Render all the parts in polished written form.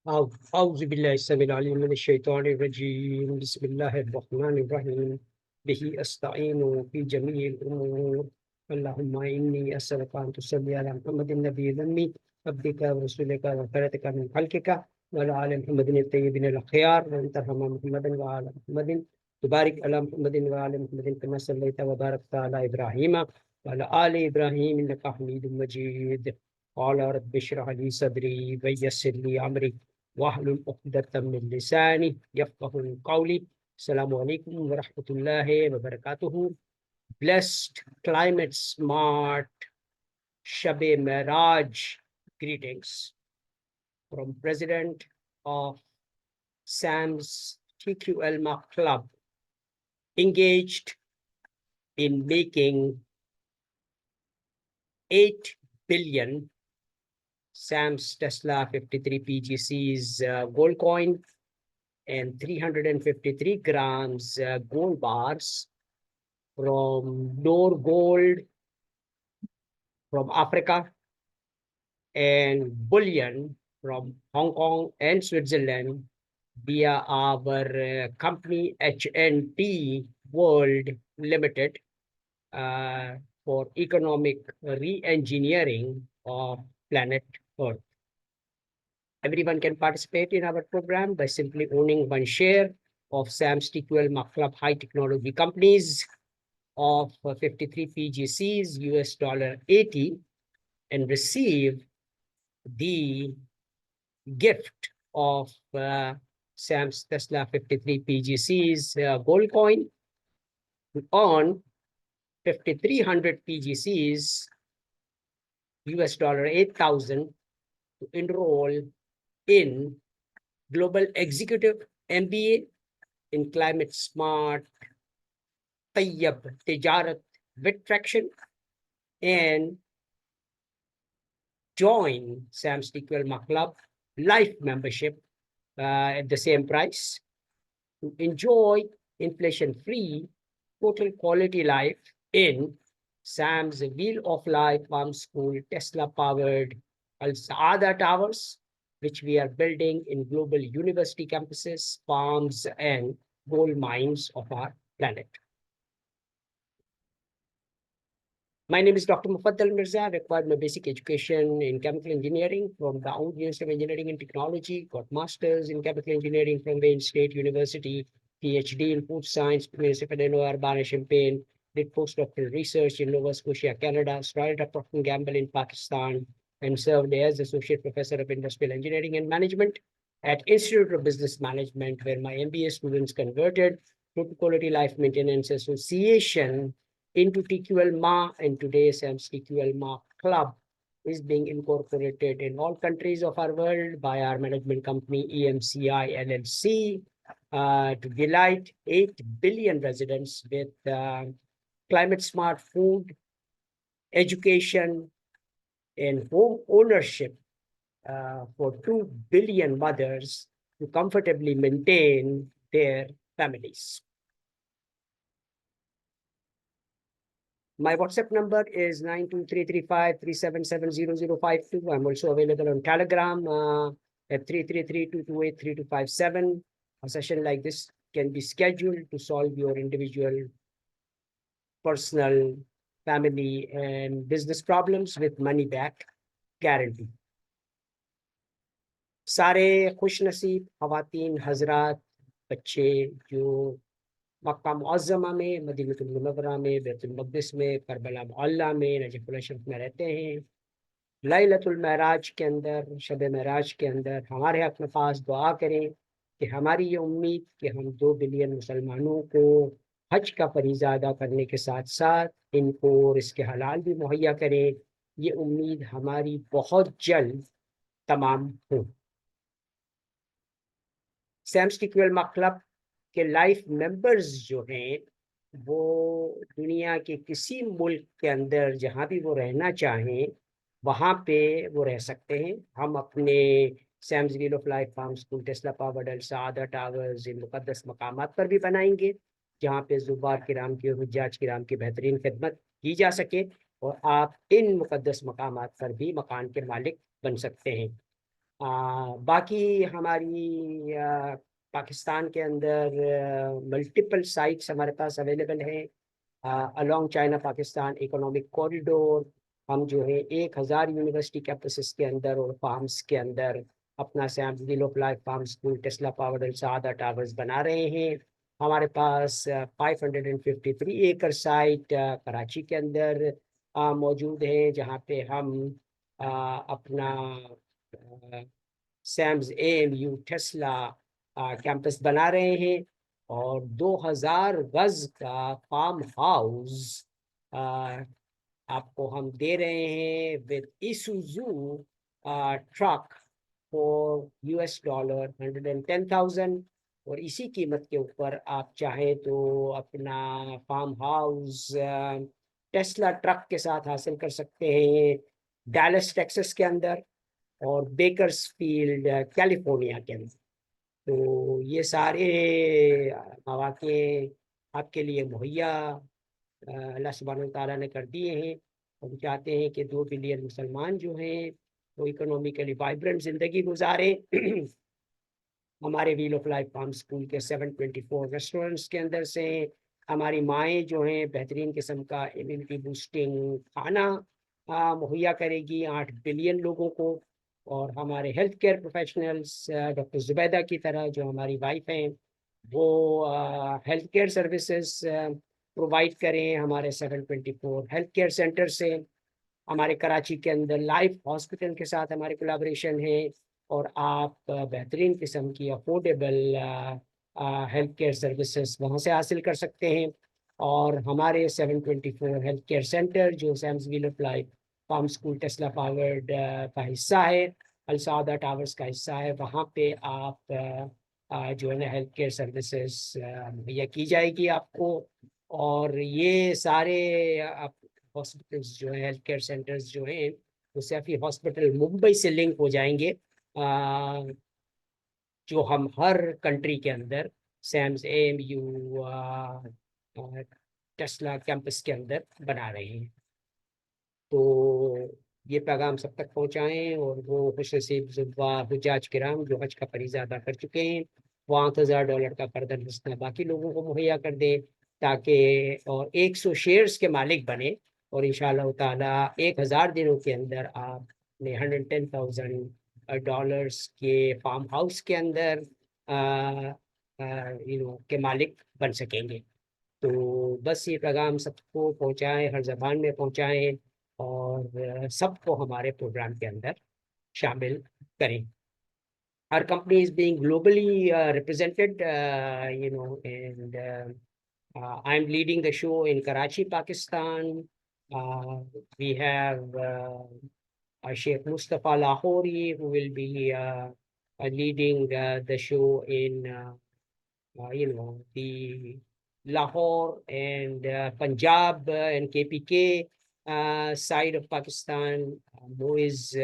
أعوذ بالله السميع العليم من الشيطان الرجيم بسم الله الرحمن الرحيم به أستعين في جميع الأمور اللهم إني أسألك أن تصلي على محمد النبي الأمي عبدك ورسولك وخيرتك من خلقك وعلى آل محمد الطيبين الأخيار وأن ترحم محمدا وعلى محمد تبارك على محمد وعلى محمد كما صليت وباركت على إبراهيم وعلى آل إبراهيم إنك حميد مجيد قال رب اشرح لي صدري ويسر لي أمري واحلل عقدة من لساني يفقهوا قولي. Assalamu alaikum wa rahmatullahi wa barakatuhu. Blessed, climate smart, Shabe Meraaj greetings from President of SAMS TQLMA Club, engaged in making 8 billion SAMS Tesla 53 PGCs gold coin and 353 grams gold bars from Dore gold from Africa and bullion from Hong Kong and Switzerland via our company HNT World Limited for economic re-engineering of planet Earth. Everyone can participate in our program by simply owning one share of SAMS TQLMA Club High Technology Companies of 53 PGCs, $80, and receive the gift of SAMS Tesla 53 PGCs gold coin on 5,300 PGCs, $8,000 to enroll in Global Executive MBA in Climate Smart, Tijaarat with Traction, and join SAMS TQLMA Club Life membership at the same price to enjoy inflation-free total quality life in SAMS Wheel of Life Farm School Tesla-powered Saadah Towers, which we are building in global university campuses, farms, and gold mines of our planet. My name is Dr. Mufaddal Mirza. I acquired my basic education in chemical engineering from the Dawood University of Engineering and Technology, got masters in chemical engineering from Wayne State University, PhD in food science, University of Illinois, Urbana-Champaign, did postdoctoral research in Nova Scotia, Canada, started at Procter & Gamble in Pakistan, and served as Associate Professor of Industrial Engineering and Management at Institute of Business Management, where my MBA students converted Total Quality Life Maintenance Association into TQLMA, and today SAMS TQLMA Club is being incorporated in all countries of our world by our management company EMCI LLC to delight 8 billion residents with climate smart food, education, and home ownership for 2 billion mothers to comfortably maintain their families. My WhatsApp number is 92335377052. I'm also available on Telegram at 333-228-3257. A session like this can be scheduled to solve your individual, personal, family, and business problems with money back guarantee. सारे खुश नसीब ख़वातीन हजरात बच्चे जो मक्का मुअज़्ज़मा में, मदीनतुल मुनव्वरा में, बैतुल मक़दिस में, करबला मोहल्ला में, नजफ़ुल अशरफ में रहते हैं, लैलतुल मेराज के अंदर, शब मेराज के अंदर हमारे हक़ में ख़ास दुआ करें कि हमारी ये उम्मीद कि हम 2 बिलियन मुसलमानों को हज का फरीज़ा अदा करने के साथ साथ इनको रिज़्क़ हलाल भी मुहैया करें, ये उम्मीद हमारी बहुत जल्द तमाम हो। SAMS TQLMA क्लब के लाइफ मेंबर्स जो हैं वो दुनिया के किसी मुल्क के अंदर जहाँ भी वो रहना चाहें वहाँ पे वो रह सकते हैं। हम अपने SAMS wheel of life farm school Tesla powered सादा टावर्स इन मुक़द्दस मकामात पर भी बनाएंगे जहाँ पे ज़ुबार किराम की और हुज्जाज किराम की बेहतरीन खिदमत की जा सके और आप इन मुक़द्दस मकामात पर भी मकान के मालिक बन सकते हैं। باقی ہماری پاکستان کے اندر ملٹیپل سائٹس ہمارے پاس اویلیبل ہیں along China Pakistan economic corridor. ہم جو ہے 1000 یونیورسٹی کیمپسز کے اندر اور فارمز کے اندر اپنا Sims well of life farm school Tesla powered سعادہ ٹاورز بنا رہے ہیں. ہمارے پاس 553 ایکر سائٹ کراچی کے اندر موجود ہے جہاں پہ ہم اپنا سیمز AMU ٹیسلا کیمپس بنا رہے ہیں اور 2000 گز کا فارم ہاؤس آپ کو ہم دے رہے ہیں with ایسوزو ٹرک for $110,000 اور اسی قیمت کے اوپر آپ چاہیں تو اپنا فارم ہاؤس ٹیسلا ٹرک کے ساتھ حاصل کر سکتے ہیں ڈیلس ٹیکسس کے اندر اور بیکرز فیلڈ کیلیفورنیا کے اندر. تو یہ سارے مواقع آپ کے لیے مہیا اللہ سبحانہ تعالیٰ نے کر دیے ہیں. ہم چاہتے ہیں کہ 2 بلین مسلمان جو ہیں وہ اکنومیکلی وائبرنٹ زندگی گزاریں. ہمارے wheel of life farm school کے 724 ریسٹورینٹس کے اندر سے ہماری مائیں جو ہیں بہترین قسم کا امیونٹی بوسٹنگ کھانا مہیا کرے گی 8 بلین لوگوں کو. اور ہمارے health care professionals doctor Zubaida کی طرح جو ہماری وائف ہیں وہ ہیلتھ کیئر سروسز پرووائڈ کریں ہمارے 724 ہیلتھ کیئر سینٹر سے. ہمارے کراچی کے اندر لائف ہاسپٹل کے ساتھ ہمارے کولیبریشن ہے اور آپ بہترین قسم کی افورڈیبل ہیلتھ کیئر سروسز وہاں سے حاصل کر سکتے ہیں. اور ہمارے 724 ہیلتھ کیئر سینٹر جو SAMS well of life farm school Tesla powered کا حصہ ہے السعادہ ٹاورز کا حصہ ہے وہاں پہ آپ جو ہے نا ہیلتھ کیئر سروسز مہیا کی جائے گی آپ کو. اور یہ سارے ہاسپٹلس جو ہیں ہیلتھ کیئر سینٹرز جو ہیں وہ سیفی ہاسپٹل ممبئی سے لنک ہو جائیں گے جو ہم ہر کنٹری کے اندر سیمز AMU ٹیسلا کیمپس کے اندر بنا رہے ہیں. تو یہ پیغام سب تک پہنچائیں اور وہ خوش نصیب حجاج کرام جو حج کا فریضہ ادا کر چکے ہیں وہ $8,000 کا فردر حصہ باقی لوگوں کو مہیا کر دیں تاکہ اور 100 شیئرز کے مالک بنے اور انشاءاللہ تعالیٰ 1000 دنوں کے اندر آپ نے $110,000 کے فارم ہاؤس کے اندر کے مالک بن سکیں گے. تو بس یہ پیغام سب کو پہنچائیں ہر زبان میں پہنچائیں اور سب کو ہمارے پروگرام کے اندر شامل کریں. Our company is being globally represented, and I'm leading the show in Karachi, Pakistan. We have Sheikh Mustafa Lahori, who will be leading the show in, the Lahore and Punjab and KPK side of Pakistan. Who is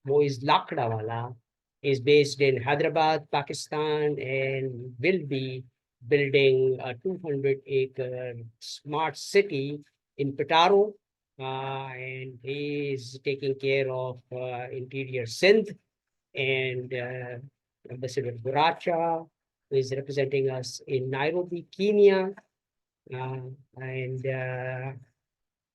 Moiz Lakdawala is based in Hyderabad, Pakistan, and will be building a 200-acre smart city in Petaro, and he is taking care of interior Sindh. And Ambassador Buracha, who is representing us in Nairobi, Kenya, and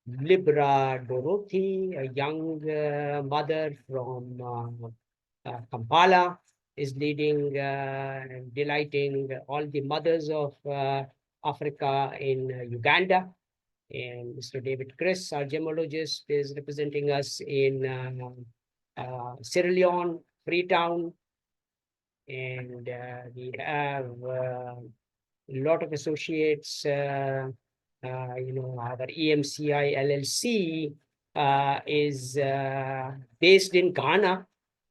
Libra Dorothy, a young mother from Kampala, is leading and delighting all the mothers of Africa in Uganda. And Mr. David Chris, our gemologist, is representing us in Sierra Leone, Freetown. And we have a lot of associates. Our EMCI LLC is based in Ghana,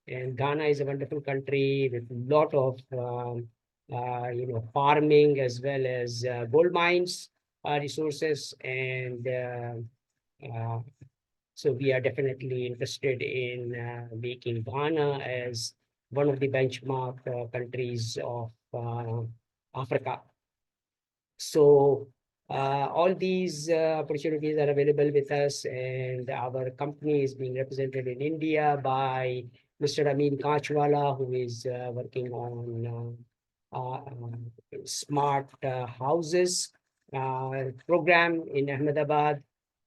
and Ghana is a wonderful country with a lot of farming as well as gold mines resources, and so we are definitely interested in making Ghana as one of the benchmark countries of Africa. So All these opportunities are available with us, and our company is being represented in India by Mr. Amin Kachwala, who is working on smart houses program in Ahmedabad.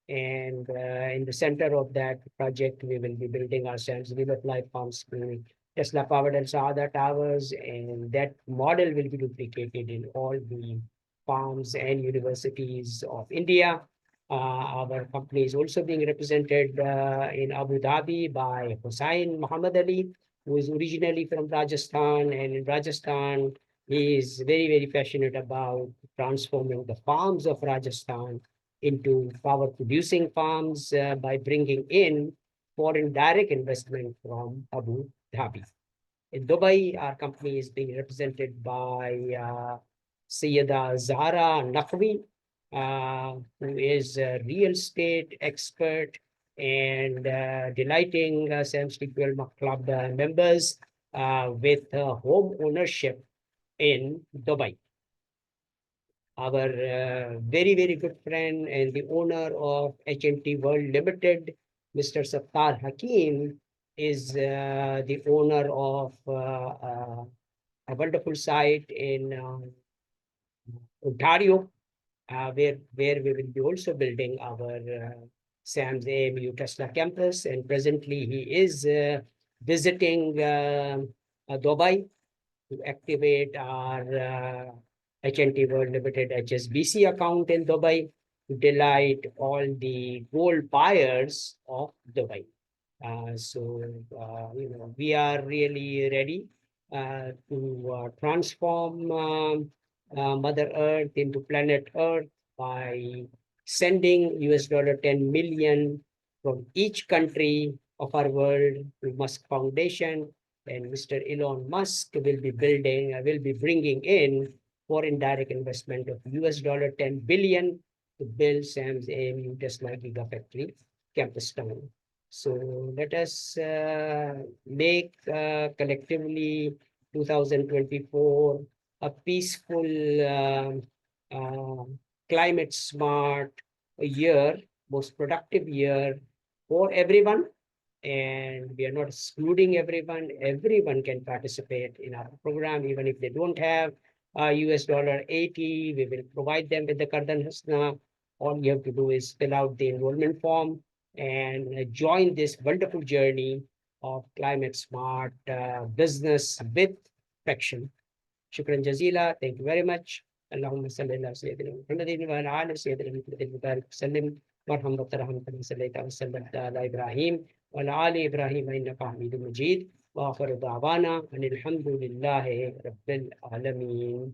And in the center of that project, we will be building our SAMS River Life Farm School, Tesla powered and Saadah towers, and that model will be duplicated in all the farms and universities of India. Our company is also being represented in Abu Dhabi by Hussain Muhammad Ali, who is originally from Rajasthan. And in Rajasthan, he is very, very passionate about transforming the farms of Rajasthan into power producing farms by bringing in foreign direct investment from Abu Dhabi. In Dubai, our company is being represented by Sayyida Zahra Naqvi, who is a real estate expert and delighting SAMS TQLMA Club members with home ownership in Dubai. Our very, very good friend and the owner of HNT World Limited, Mr. Sattar Hakim, is the owner of a wonderful site in Ontario, where we will be also building our SAMS AMU Tesla campus. And presently, he is visiting Dubai to activate our HNT World Limited HSBC account in Dubai to delight all the gold buyers of Dubai. We are really ready to transform Mother Earth into planet Earth by sending $10 million from each country of our world to Musk Foundation. And Mr. Elon Musk will be bringing in foreign direct investment of $10 billion to build SAMS AMU Tesla Gigafactory campus town. So let us make collectively 2024 a peaceful, climate smart year, most productive year for everyone. And we are not excluding everyone. Everyone can participate in our program, even if they don't have $80. We will provide them with the Kardan Hasna. All you have to do is fill out the enrollment form and join this wonderful journey of climate smart business with affection. Shukran Jazila. Thank you very much. Allahumma salli ala Sayyidina Muhammadin wa ala ali Sayyidina Muhammadin wa barik sallim warham wa tarham kama sallaita wa sallamta ala Ibrahim wa ala ali Ibrahim innaka Hamidum Majid wa akhiru da'wana anil hamdulillahi rabbil alamin.